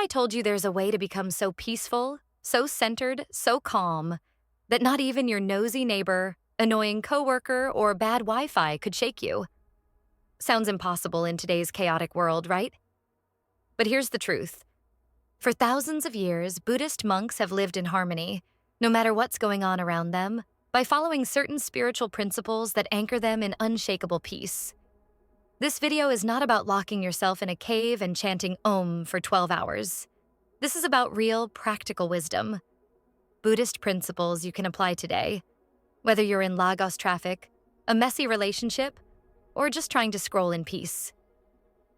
I told you there's a way to become so peaceful, so centered, so calm, that not even your nosy neighbor, annoying coworker, or bad Wi-Fi could shake you? Sounds impossible in today's chaotic world, right? But here's the truth. For thousands of years, Buddhist monks have lived in harmony, no matter what's going on around them, by following certain spiritual principles that anchor them in unshakable peace. This video is not about locking yourself in a cave and chanting Om for 12 hours. This is about real, practical wisdom. Buddhist principles you can apply today, whether you're in Lagos traffic, a messy relationship, or just trying to scroll in peace.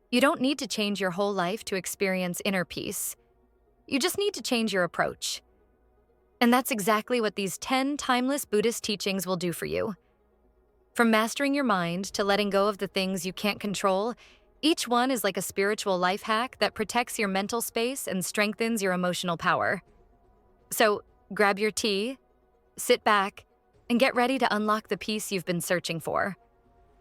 You don't need to change your whole life to experience inner peace. You just need to change your approach. And that's exactly what these 10 timeless Buddhist teachings will do for you. From mastering your mind to letting go of the things you can't control, each one is like a spiritual life hack that protects your mental space and strengthens your emotional power. So grab your tea, sit back, and get ready to unlock the peace you've been searching for.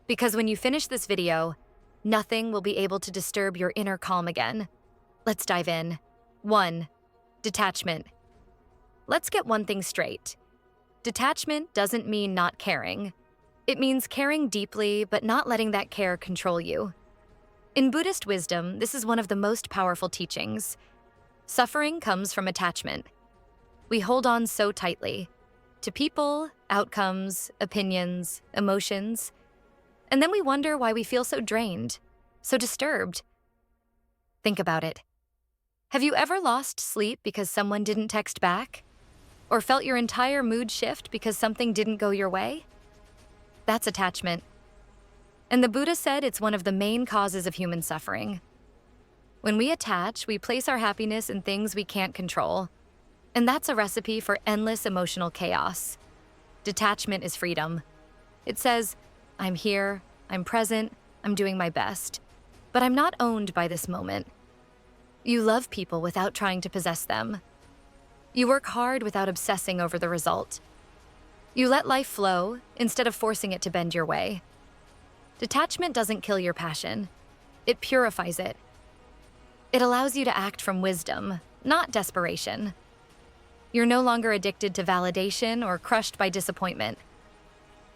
Because when you finish this video, nothing will be able to disturb your inner calm again. Let's dive in. 1. Detachment. Let's get one thing straight. Detachment doesn't mean not caring. It means caring deeply, but not letting that care control you. In Buddhist wisdom, this is one of the most powerful teachings. Suffering comes from attachment. We hold on so tightly to people, outcomes, opinions, emotions, and then we wonder why we feel so drained, so disturbed. Think about it. Have you ever lost sleep because someone didn't text back? Or felt your entire mood shift because something didn't go your way? That's attachment. And the Buddha said it's one of the main causes of human suffering. When we attach, we place our happiness in things we can't control. And that's a recipe for endless emotional chaos. Detachment is freedom. It says, I'm here, I'm present, I'm doing my best. But I'm not owned by this moment. You love people without trying to possess them. You work hard without obsessing over the result. You let life flow instead of forcing it to bend your way. Detachment doesn't kill your passion. It purifies it. It allows you to act from wisdom, not desperation. You're no longer addicted to validation or crushed by disappointment.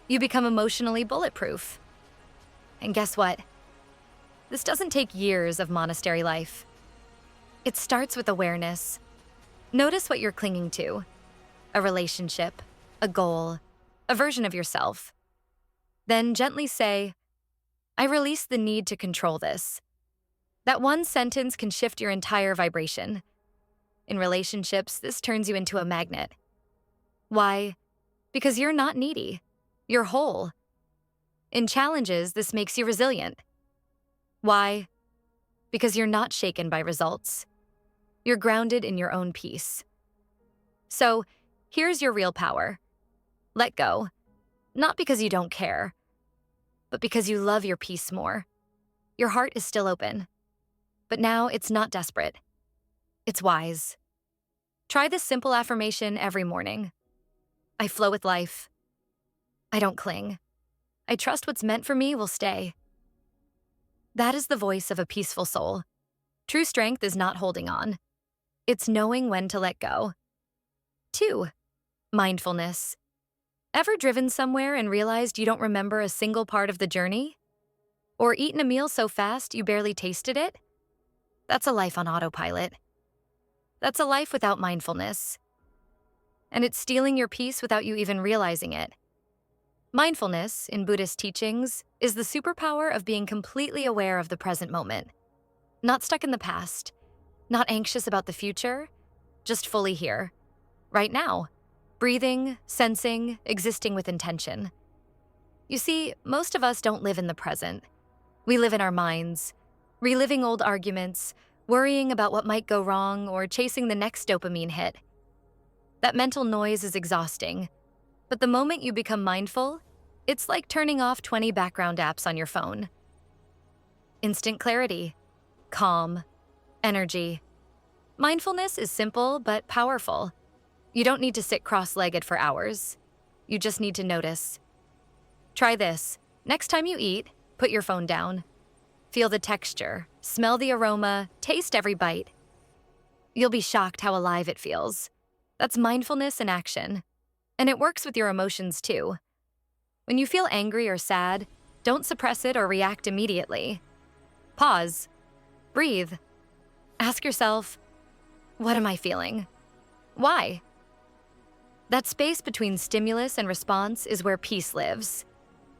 You become emotionally bulletproof. And guess what? This doesn't take years of monastery life. It starts with awareness. Notice what you're clinging to. A relationship, a goal, a version of yourself. Then gently say, I release the need to control this. That one sentence can shift your entire vibration. In relationships, this turns you into a magnet. Why? Because you're not needy. You're whole. In challenges, this makes you resilient. Why? Because you're not shaken by results. You're grounded in your own peace. So, here's your real power. Let go. Not because you don't care, but because you love your peace more. Your heart is still open. But now it's not desperate. It's wise. Try this simple affirmation every morning. I flow with life. I don't cling. I trust what's meant for me will stay. That is the voice of a peaceful soul. True strength is not holding on. It's knowing when to let go. 2. Mindfulness. Ever driven somewhere and realized you don't remember a single part of the journey? Or eaten a meal so fast you barely tasted it? That's a life on autopilot. That's a life without mindfulness. And it's stealing your peace without you even realizing it. Mindfulness, in Buddhist teachings, is the superpower of being completely aware of the present moment. Not stuck in the past, not anxious about the future, just fully here, right now, breathing, sensing, existing with intention. You see, most of us don't live in the present. We live in our minds, reliving old arguments, worrying about what might go wrong, or chasing the next dopamine hit. That mental noise is exhausting, but the moment you become mindful, it's like turning off 20 background apps on your phone. Instant clarity, calm, energy. Mindfulness is simple but powerful. You don't need to sit cross-legged for hours. You just need to notice. Try this. Next time you eat, put your phone down. Feel the texture, smell the aroma, taste every bite. You'll be shocked how alive it feels. That's mindfulness in action. And it works with your emotions too. When you feel angry or sad, don't suppress it or react immediately. Pause. Breathe. Ask yourself, what am I feeling? Why? That space between stimulus and response is where peace lives.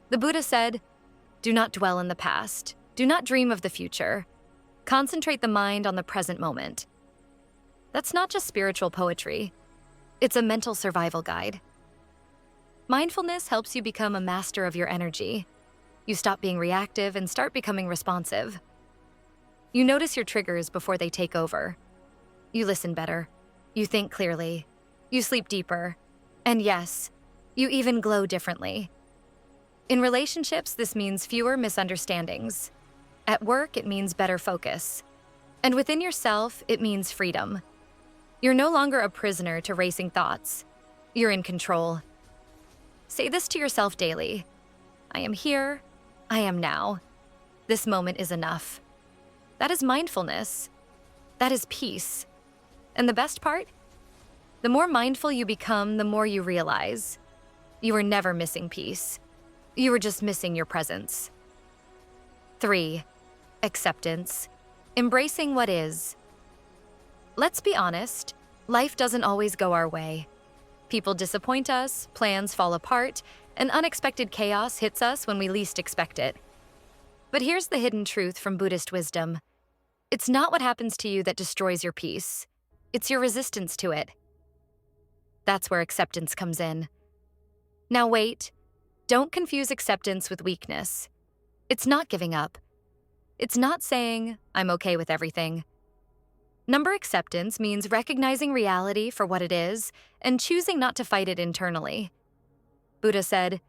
The Buddha said, do not dwell in the past. Do not dream of the future. Concentrate the mind on the present moment. That's not just spiritual poetry. It's a mental survival guide. Mindfulness helps you become a master of your energy. You stop being reactive and start becoming responsive. You notice your triggers before they take over. You listen better. You think clearly. You sleep deeper. And yes, you even glow differently. In relationships, this means fewer misunderstandings. At work, it means better focus. And within yourself, it means freedom. You're no longer a prisoner to racing thoughts. You're in control. Say this to yourself daily. I am here. I am now. This moment is enough. That is mindfulness. That is peace. And the best part? The more mindful you become, the more you realize. You are never missing peace. You were just missing your presence. 3. Acceptance. Embracing what is. Let's be honest, life doesn't always go our way. People disappoint us, plans fall apart, and unexpected chaos hits us when we least expect it. But here's the hidden truth from Buddhist wisdom. It's not what happens to you that destroys your peace. It's your resistance to it. That's where acceptance comes in. Now wait, don't confuse acceptance with weakness. It's not giving up. It's not saying, I'm okay with everything. Number acceptance means recognizing reality for what it is and choosing not to fight it internally. Buddha said,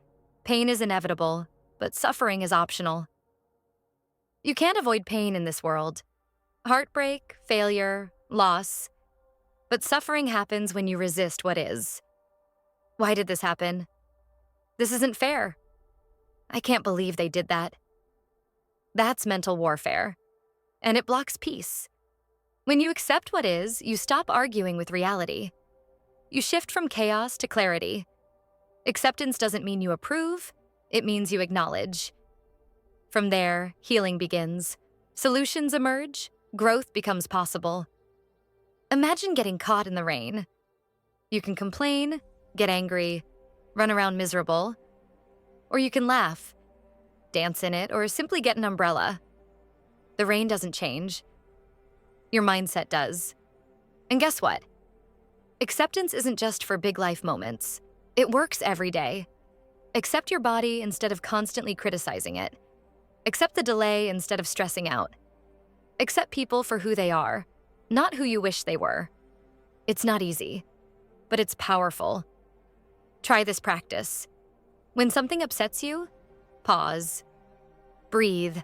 pain is inevitable, but suffering is optional. You can't avoid pain in this world. Heartbreak, failure, loss. But suffering happens when you resist what is. Why did this happen? This isn't fair. I can't believe they did that. That's mental warfare, and it blocks peace. When you accept what is, you stop arguing with reality. You shift from chaos to clarity. Acceptance doesn't mean you approve, it means you acknowledge. From there, healing begins. Solutions emerge, growth becomes possible. Imagine getting caught in the rain. You can complain, get angry, run around miserable, or you can laugh, dance in it, or simply get an umbrella. The rain doesn't change. Your mindset does. And guess what? Acceptance isn't just for big life moments. It works every day. Accept your body instead of constantly criticizing it. Accept the delay instead of stressing out. Accept people for who they are, not who you wish they were. It's not easy, but it's powerful. Try this practice. When something upsets you, pause, breathe,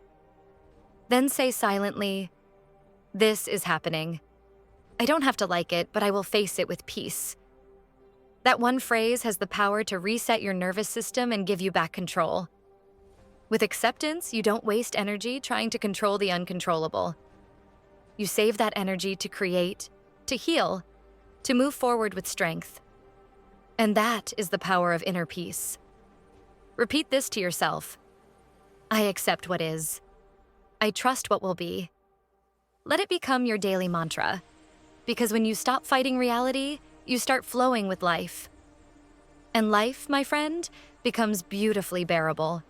then say silently, this is happening. I don't have to like it, but I will face it with peace. That one phrase has the power to reset your nervous system and give you back control. With acceptance, you don't waste energy trying to control the uncontrollable. You save that energy to create, to heal, to move forward with strength. And that is the power of inner peace. Repeat this to yourself. I accept what is. I trust what will be. Let it become your daily mantra. Because when you stop fighting reality, you start flowing with life. And life, my friend, becomes beautifully bearable.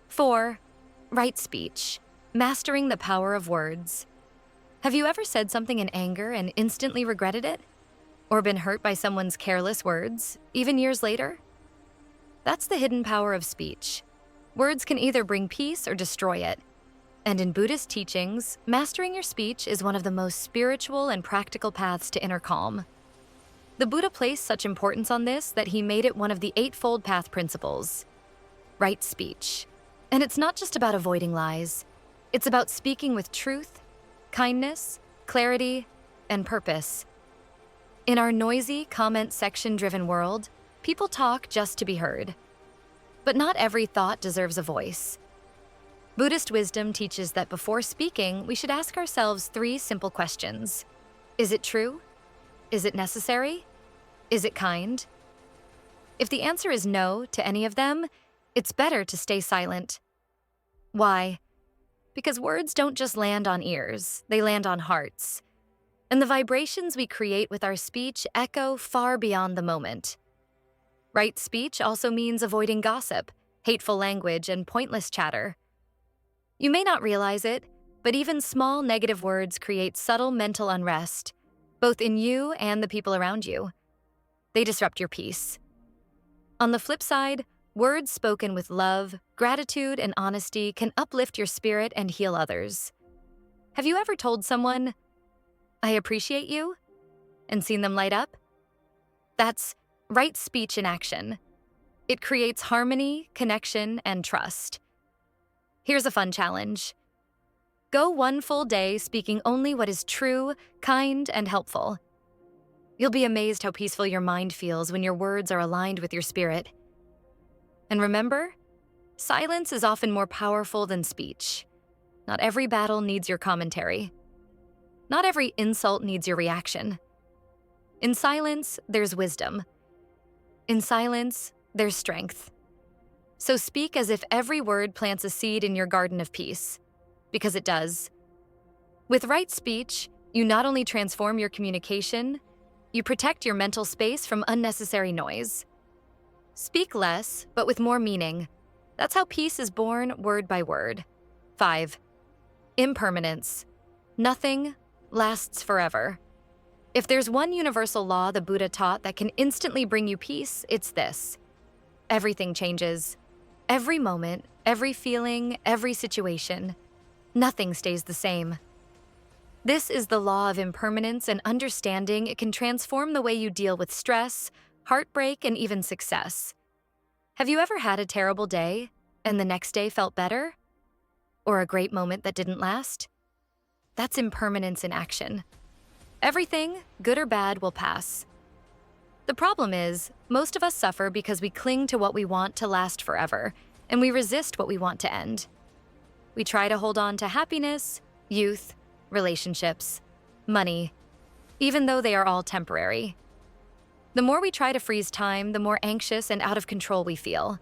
4. Right speech. Mastering the power of words. Have you ever said something in anger and instantly regretted it? Or been hurt by someone's careless words, even years later? That's the hidden power of speech. Words can either bring peace or destroy it. And in Buddhist teachings, mastering your speech is one of the most spiritual and practical paths to inner calm. The Buddha placed such importance on this that he made it one of the Eightfold Path principles. Right speech. And it's not just about avoiding lies. It's about speaking with truth, kindness, clarity, and purpose. In our noisy, comment section-driven world, people talk just to be heard. But not every thought deserves a voice. Buddhist wisdom teaches that before speaking, we should ask ourselves 3 simple questions. Is it true? Is it necessary? Is it kind? If the answer is no to any of them, it's better to stay silent. Why? Because words don't just land on ears, they land on hearts. And the vibrations we create with our speech echo far beyond the moment. Right speech also means avoiding gossip, hateful language, and pointless chatter. You may not realize it, but even small negative words create subtle mental unrest, both in you and the people around you. They disrupt your peace. On the flip side, words spoken with love, gratitude, and honesty can uplift your spirit and heal others. Have you ever told someone, "I appreciate you," and seen them light up? That's right speech in action. It creates harmony, connection, and trust. Here's a fun challenge. Go one full day speaking only what is true, kind, and helpful. You'll be amazed how peaceful your mind feels when your words are aligned with your spirit. And remember, silence is often more powerful than speech. Not every battle needs your commentary. Not every insult needs your reaction. In silence, there's wisdom. In silence, there's strength. So speak as if every word plants a seed in your garden of peace, because it does. With right speech, you not only transform your communication, you protect your mental space from unnecessary noise. Speak less, but with more meaning. That's how peace is born word by word. 5. Impermanence. Nothing lasts forever. If there's one universal law the Buddha taught that can instantly bring you peace, it's this. Everything changes. Every moment, every feeling, every situation. Nothing stays the same. This is the law of impermanence, and understanding it can transform the way you deal with stress, heartbreak, and even success. Have you ever had a terrible day and the next day felt better? Or a great moment that didn't last? That's impermanence in action. Everything, good or bad, will pass. The problem is, most of us suffer because we cling to what we want to last forever, and we resist what we want to end. We try to hold on to happiness, youth, relationships, money, even though they are all temporary. The more we try to freeze time, the more anxious and out of control we feel.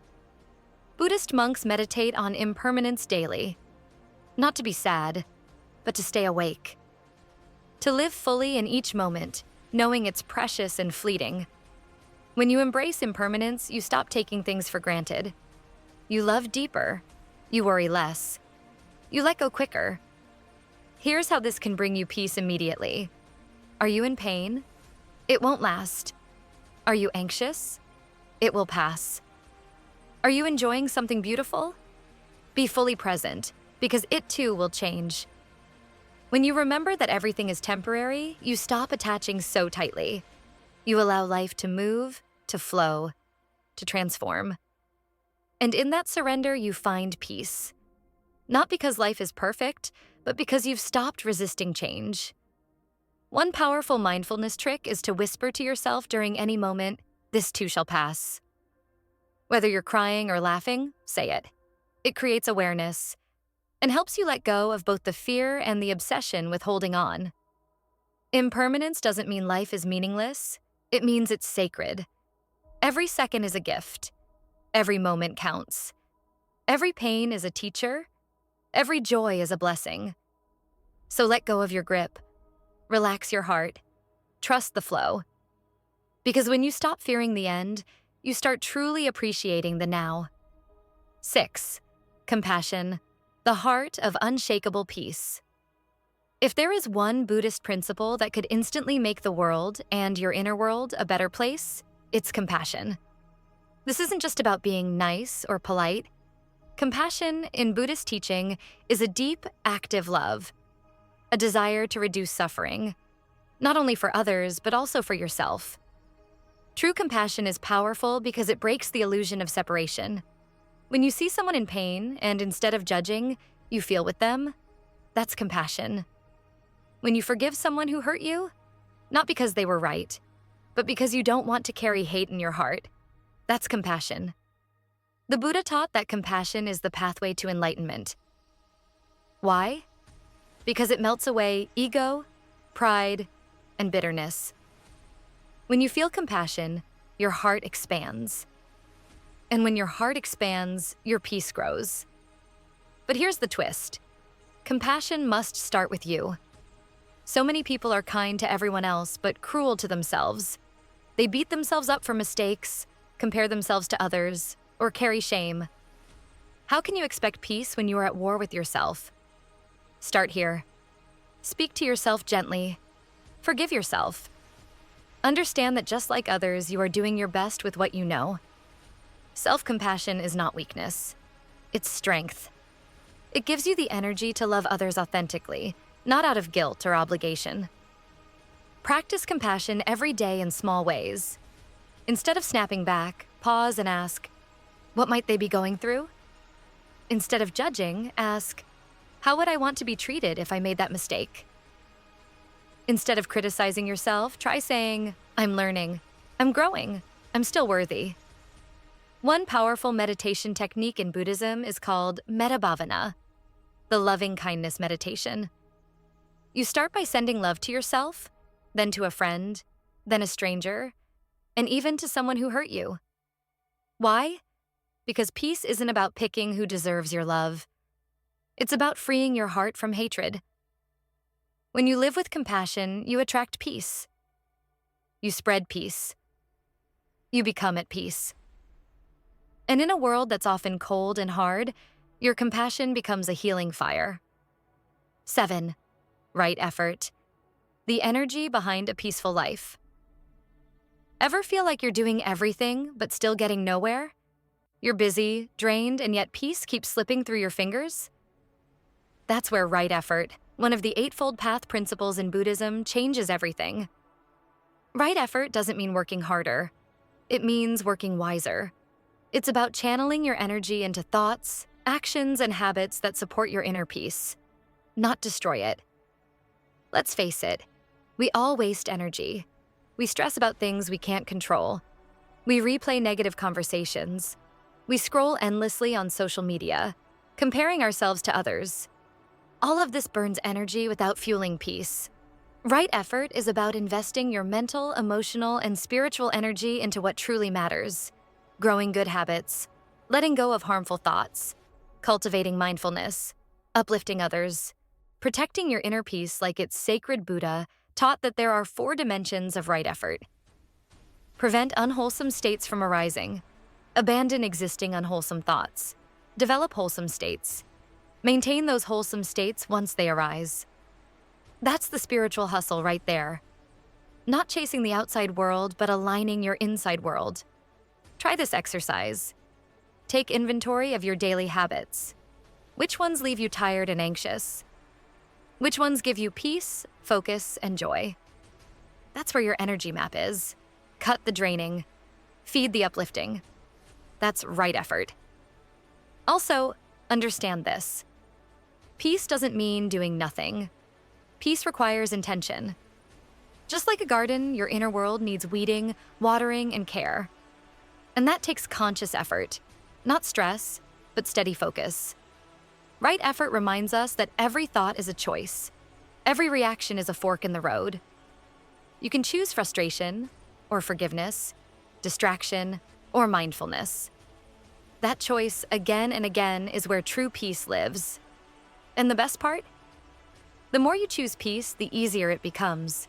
Buddhist monks meditate on impermanence daily, not to be sad, but to stay awake. To live fully in each moment, knowing it's precious and fleeting. When you embrace impermanence, you stop taking things for granted. You love deeper. You worry less. You let go quicker. Here's how this can bring you peace immediately. Are you in pain? It won't last. Are you anxious? It will pass. Are you enjoying something beautiful? Be fully present, because it too will change. When you remember that everything is temporary, you stop attaching so tightly. You allow life to move, to flow, to transform. And in that surrender, you find peace. Not because life is perfect, but because you've stopped resisting change. One powerful mindfulness trick is to whisper to yourself during any moment, "This too shall pass." Whether you're crying or laughing, say it. It creates awareness and helps you let go of both the fear and the obsession with holding on. Impermanence doesn't mean life is meaningless. It means it's sacred. Every second is a gift. Every moment counts. Every pain is a teacher. Every joy is a blessing. So let go of your grip. Relax your heart. Trust the flow. Because when you stop fearing the end, you start truly appreciating the now. 6. Compassion. The heart of unshakable peace. If there is one Buddhist principle that could instantly make the world and your inner world a better place, it's compassion. This isn't just about being nice or polite. Compassion in Buddhist teaching is a deep, active love, a desire to reduce suffering, not only for others, but also for yourself. True compassion is powerful because it breaks the illusion of separation. When you see someone in pain and instead of judging, you feel with them, that's compassion. When you forgive someone who hurt you, not because they were right, but because you don't want to carry hate in your heart, that's compassion. The Buddha taught that compassion is the pathway to enlightenment. Why? Because it melts away ego, pride, and bitterness. When you feel compassion, your heart expands. And when your heart expands, your peace grows. But here's the twist. Compassion must start with you. So many people are kind to everyone else, but cruel to themselves. They beat themselves up for mistakes, compare themselves to others, or carry shame. How can you expect peace when you are at war with yourself? Start here. Speak to yourself gently. Forgive yourself. Understand that just like others, you are doing your best with what you know. Self-compassion is not weakness. It's strength. It gives you the energy to love others authentically, not out of guilt or obligation. Practice compassion every day in small ways. Instead of snapping back, pause and ask, what might they be going through? Instead of judging, ask, how would I want to be treated if I made that mistake? Instead of criticizing yourself, try saying, I'm learning, I'm growing, I'm still worthy. One powerful meditation technique in Buddhism is called metta bhavana, the loving kindness meditation. You start by sending love to yourself, then to a friend, then a stranger, and even to someone who hurt you. Why? Because peace isn't about picking who deserves your love. It's about freeing your heart from hatred. When you live with compassion, you attract peace. You spread peace. You become at peace. And in a world that's often cold and hard, your compassion becomes a healing fire. 7. Right effort. The energy behind a peaceful life. Ever feel like you're doing everything but still getting nowhere? You're busy, drained, and yet peace keeps slipping through your fingers? That's where right effort, one of the Eightfold Path principles in Buddhism, changes everything. Right effort doesn't mean working harder. It means working wiser. It's about channeling your energy into thoughts, actions, and habits that support your inner peace, not destroy it. Let's face it, we all waste energy. We stress about things we can't control. We replay negative conversations. We scroll endlessly on social media, comparing ourselves to others. All of this burns energy without fueling peace. Right effort is about investing your mental, emotional, and spiritual energy into what truly matters. Growing good habits, letting go of harmful thoughts, cultivating mindfulness, uplifting others, protecting your inner peace like its sacred Buddha taught that there are 4 dimensions of right effort. Prevent unwholesome states from arising. Abandon existing unwholesome thoughts. Develop wholesome states. Maintain those wholesome states once they arise. That's the spiritual hustle right there. Not chasing the outside world, but aligning your inside world. Try this exercise. Take inventory of your daily habits. Which ones leave you tired and anxious? Which ones give you peace, focus, and joy? That's where your energy map is. Cut the draining. Feed the uplifting. That's right effort. Also, understand this. Peace doesn't mean doing nothing. Peace requires intention. Just like a garden, your inner world needs weeding, watering, and care. And that takes conscious effort, not stress, but steady focus. Right effort reminds us that every thought is a choice. Every reaction is a fork in the road. You can choose frustration, or forgiveness, distraction, or mindfulness. That choice, again and again, is where true peace lives. And the best part? The more you choose peace, the easier it becomes.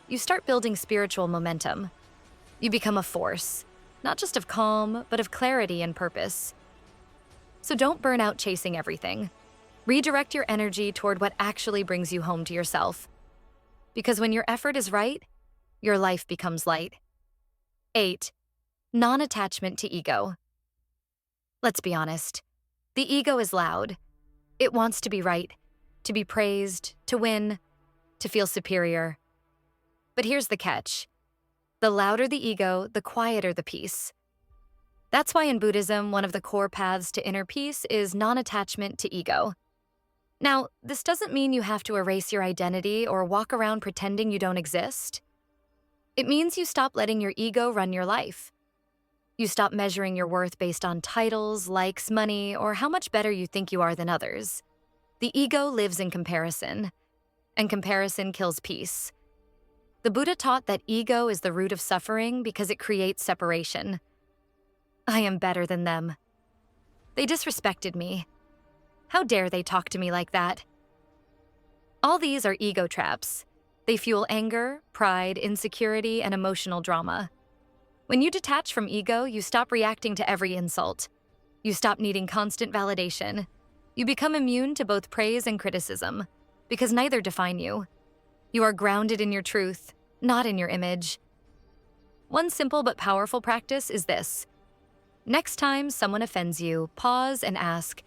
You start building spiritual momentum. You become a force, not just of calm, but of clarity and purpose. So don't burn out chasing everything. Redirect your energy toward what actually brings you home to yourself. Because when your effort is right, your life becomes light. 8. Non-attachment to ego. Let's be honest. The ego is loud. It wants to be right, to be praised, to win, to feel superior. But here's the catch. The louder the ego, the quieter the peace. That's why in Buddhism, one of the core paths to inner peace is non-attachment to ego. Now, this doesn't mean you have to erase your identity or walk around pretending you don't exist. It means you stop letting your ego run your life. You stop measuring your worth based on titles, likes, money, or how much better you think you are than others. The ego lives in comparison, and comparison kills peace. The Buddha taught that ego is the root of suffering because it creates separation. I am better than them. They disrespected me. How dare they talk to me like that? All these are ego traps. They fuel anger, pride, insecurity, and emotional drama. When you detach from ego, you stop reacting to every insult. You stop needing constant validation. You become immune to both praise and criticism, because neither define you. You are grounded in your truth, not in your image. One simple but powerful practice is this. Next time someone offends you, pause and ask,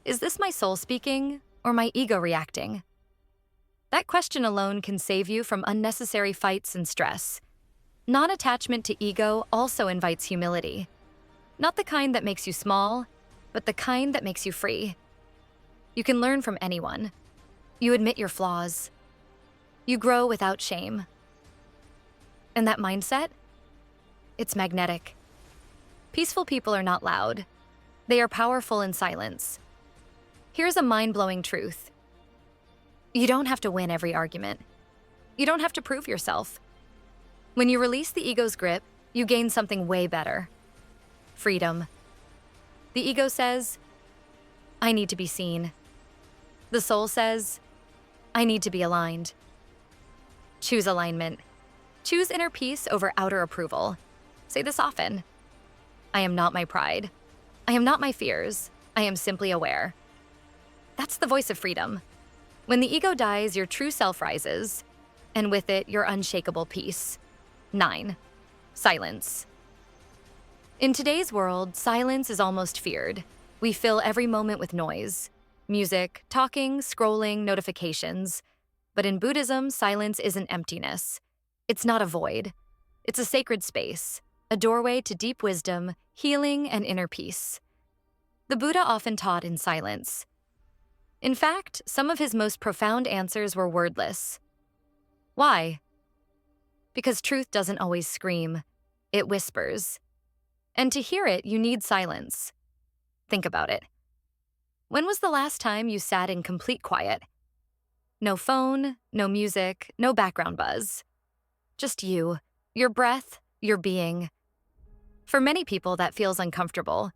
is this my soul speaking or my ego reacting? That question alone can save you from unnecessary fights and stress. Non-attachment to ego also invites humility. Not the kind that makes you small, but the kind that makes you free. You can learn from anyone. You admit your flaws. You grow without shame. And that mindset? It's magnetic. Peaceful people are not loud. They are powerful in silence. Here's a mind-blowing truth. You don't have to win every argument. You don't have to prove yourself. When you release the ego's grip, you gain something way better. Freedom. The ego says, I need to be seen. The soul says, I need to be aligned. Choose alignment. Choose inner peace over outer approval. Say this often. I am not my pride. I am not my fears. I am simply aware. That's the voice of freedom. When the ego dies, your true self rises, and with it, your unshakable peace. 9. Silence. In today's world, silence is almost feared. We fill every moment with noise. Music, talking, scrolling, notifications. But in Buddhism, silence isn't emptiness. It's not a void. It's a sacred space, a doorway to deep wisdom, healing, and inner peace. The Buddha often taught in silence. In fact, some of his most profound answers were wordless. Why? Because truth doesn't always scream. It whispers. And to hear it, you need silence. Think about it. When was the last time you sat in complete quiet? No phone, no music, no background buzz. Just you, your breath, your being. For many people, that feels uncomfortable.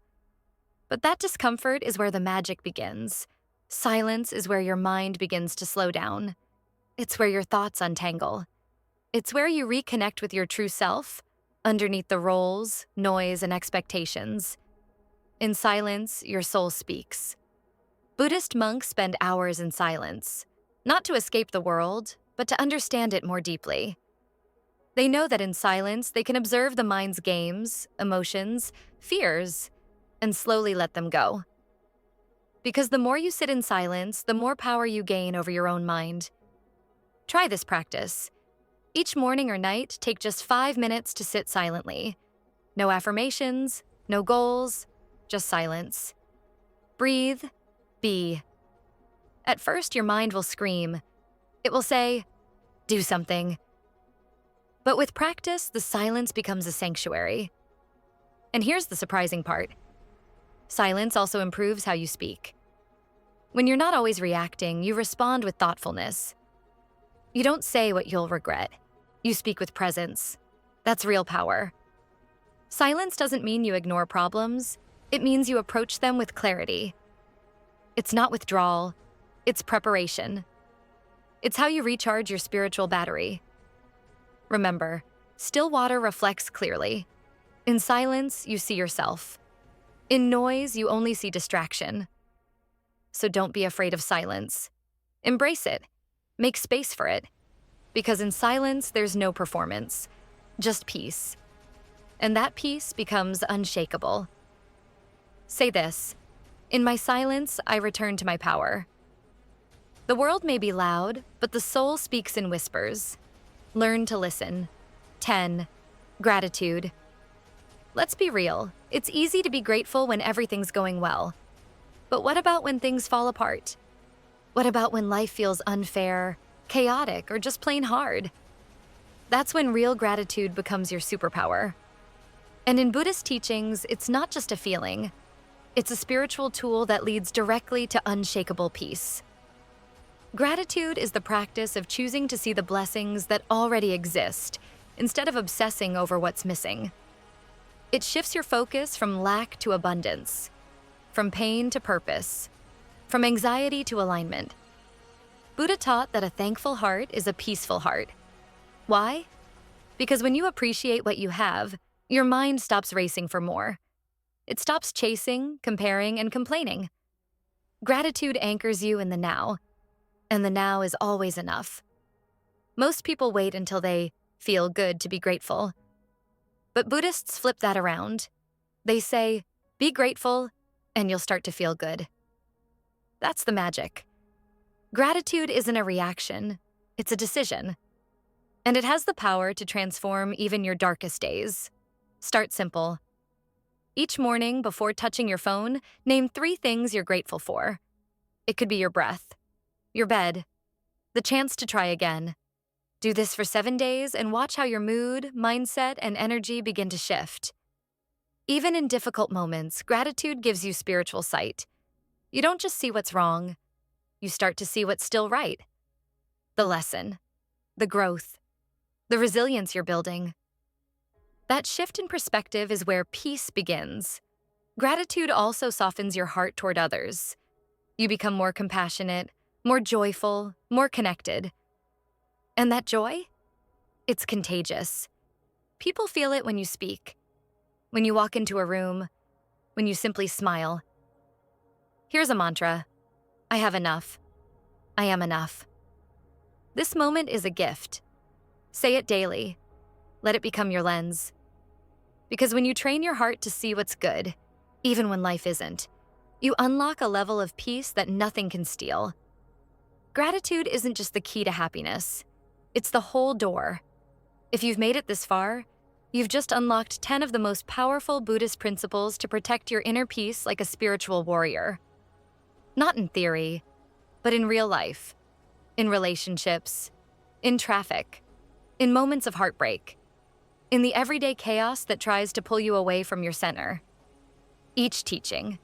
But that discomfort is where the magic begins. Silence is where your mind begins to slow down. It's where your thoughts untangle. It's where you reconnect with your true self, underneath the roles, noise, and expectations. In silence, your soul speaks. Buddhist monks spend hours in silence, not to escape the world, but to understand it more deeply. They know that in silence, they can observe the mind's games, emotions, fears, and slowly let them go. Because the more you sit in silence, the more power you gain over your own mind. Try this practice. Each morning or night, take just 5 minutes to sit silently. No affirmations, no goals, just silence. Breathe, be. At first, your mind will scream. It will say, do something. But with practice, the silence becomes a sanctuary. And here's the surprising part. Silence also improves how you speak. When you're not always reacting, you respond with thoughtfulness. You don't say what you'll regret. You speak with presence. That's real power. Silence doesn't mean you ignore problems. It means you approach them with clarity. It's not withdrawal. It's preparation. It's how you recharge your spiritual battery. Remember, still water reflects clearly. In silence, you see yourself. In noise, you only see distraction. So don't be afraid of silence. Embrace it. Make space for it. Because in silence, there's no performance, just peace. And that peace becomes unshakable. Say this, in my silence, I return to my power. The world may be loud, but the soul speaks in whispers. Learn to listen. 10. Gratitude. Let's be real. It's easy to be grateful when everything's going well. But what about when things fall apart? What about when life feels unfair, chaotic, or just plain hard? That's when real gratitude becomes your superpower. And in Buddhist teachings, it's not just a feeling. It's a spiritual tool that leads directly to unshakable peace. Gratitude is the practice of choosing to see the blessings that already exist instead of obsessing over what's missing. It shifts your focus from lack to abundance, from pain to purpose, from anxiety to alignment. Buddha taught that a thankful heart is a peaceful heart. Why? Because when you appreciate what you have, your mind stops racing for more. It stops chasing, comparing, and complaining. Gratitude anchors you in the now, and the now is always enough. Most people wait until they feel good to be grateful. But Buddhists flip that around. They say, be grateful, and you'll start to feel good. That's the magic. Gratitude isn't a reaction, it's a decision. And it has the power to transform even your darkest days. Start simple. Each morning, before touching your phone, name 3 things you're grateful for. It could be your breath, your bed, the chance to try again. Do this for 7 days and watch how your mood, mindset, and energy begin to shift. Even in difficult moments, gratitude gives you spiritual sight. You don't just see what's wrong, you start to see what's still right. The lesson, the growth, the resilience you're building. That shift in perspective is where peace begins. Gratitude also softens your heart toward others. You become more compassionate, more joyful, more connected. And that joy? It's contagious. People feel it when you speak, when you walk into a room, when you simply smile. Here's a mantra. I have enough. I am enough. This moment is a gift. Say it daily. Let it become your lens. Because when you train your heart to see what's good, even when life isn't, you unlock a level of peace that nothing can steal. Gratitude isn't just the key to happiness. It's the whole door. If you've made it this far, you've just unlocked 10 of the most powerful Buddhist principles to protect your inner peace like a spiritual warrior. Not in theory, but in real life, in relationships, in traffic, in moments of heartbreak, in the everyday chaos that tries to pull you away from your center. Each teaching,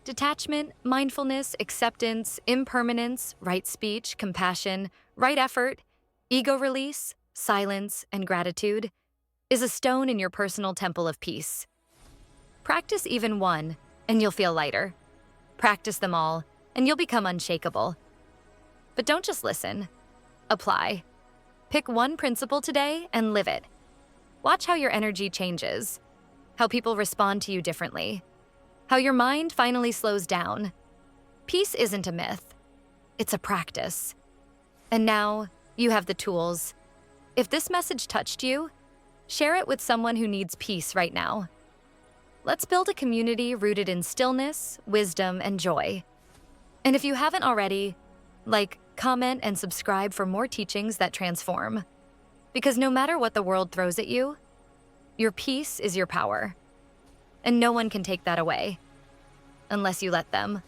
detachment, mindfulness, acceptance, impermanence, right speech, compassion, right effort, ego release, silence, and gratitude, is a stone in your personal temple of peace. Practice even one, and you'll feel lighter. Practice them all, and you'll become unshakable. But don't just listen. Apply. Pick one principle today and live it. Watch how your energy changes, how people respond to you differently, how your mind finally slows down. Peace isn't a myth. It's a practice. And now, you have the tools. If this message touched you, share it with someone who needs peace right now. Let's build a community rooted in stillness, wisdom, and joy. And if you haven't already, like, comment, and subscribe for more teachings that transform. Because no matter what the world throws at you, your peace is your power. And no one can take that away, unless you let them.